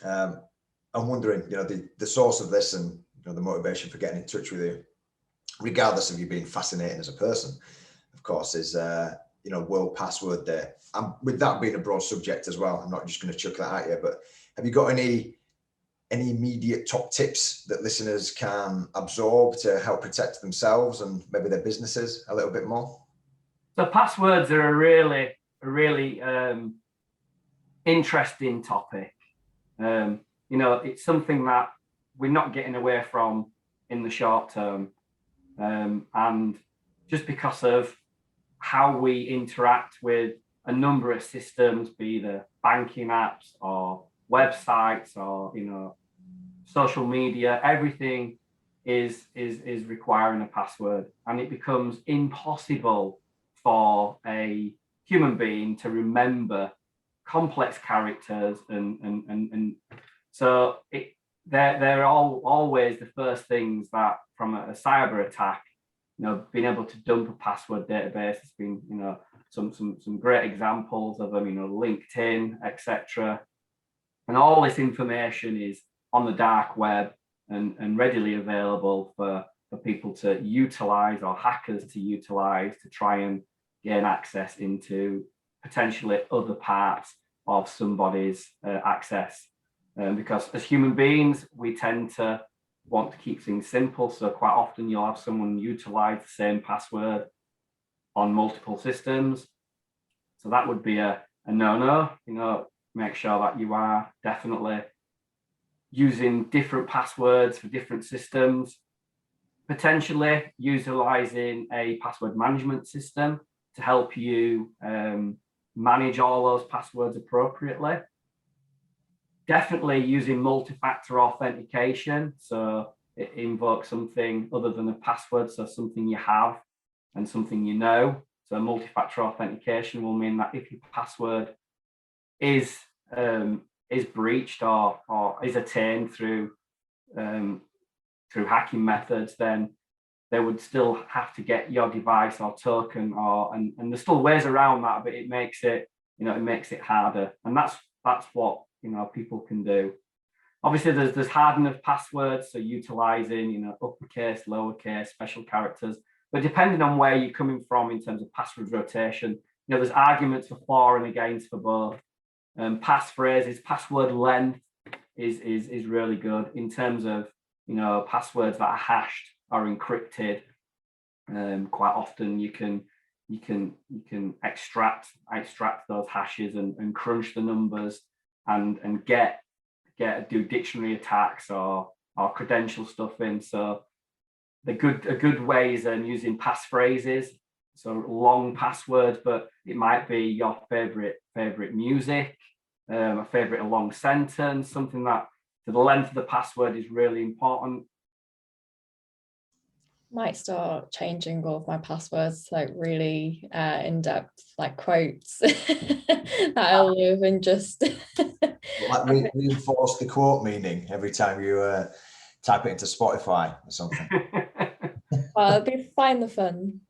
I'm wondering, the source of this and the motivation for getting in touch with you, regardless of you being fascinating as a person, of course, is World Password Day. And with that being a broad subject as well, I'm not just going to chuck that at you, but have you got any immediate top tips that listeners can absorb to help protect themselves and maybe their businesses a little bit more? So passwords are a really interesting topic. It's something that we're not getting away from in the short term. And just because of how we interact with a number of systems, be the banking apps or websites or social media, everything is requiring a password, and it becomes impossible for a human being to remember complex characters, and so they're always the first things that, from a cyber attack, being able to dump a password database has been, some great examples of them, LinkedIn, etc. And all this information is on the dark web and readily available for people to utilize, or hackers to utilize, to try and gain access into potentially other parts of somebody's access. Because as human beings, we tend to want to keep things simple. So quite often you'll have someone utilize the same password on multiple systems. So that would be a no-no. Make sure that you are definitely using different passwords for different systems, potentially utilizing a password management system to help you manage all those passwords appropriately. Definitely using multi-factor authentication, so it invokes something other than a password, so something you have and something you know. So multi-factor authentication will mean that if your password is breached or is attained through hacking methods, then they would still have to get your device or token, and there's still ways around that, but it makes it harder, and that's what people can do. Obviously, there's hardening of passwords, so utilizing uppercase, lowercase, special characters. But depending on where you're coming from in terms of password rotation, there's arguments for and against for both. Passphrases, password length is really good in terms of passwords that are hashed or encrypted. Quite often you can extract those hashes and crunch the numbers and do dictionary attacks or credential stuff in. So a good way is using passphrases, so long passwords, but it might be your favorite music, a favorite long sentence, something that the length of the password is really important. Might start changing all of my passwords, like really in-depth, like quotes that I love, and just like reinforce the quote meaning every time you type it into Spotify or something. Well, it'd be find the fun.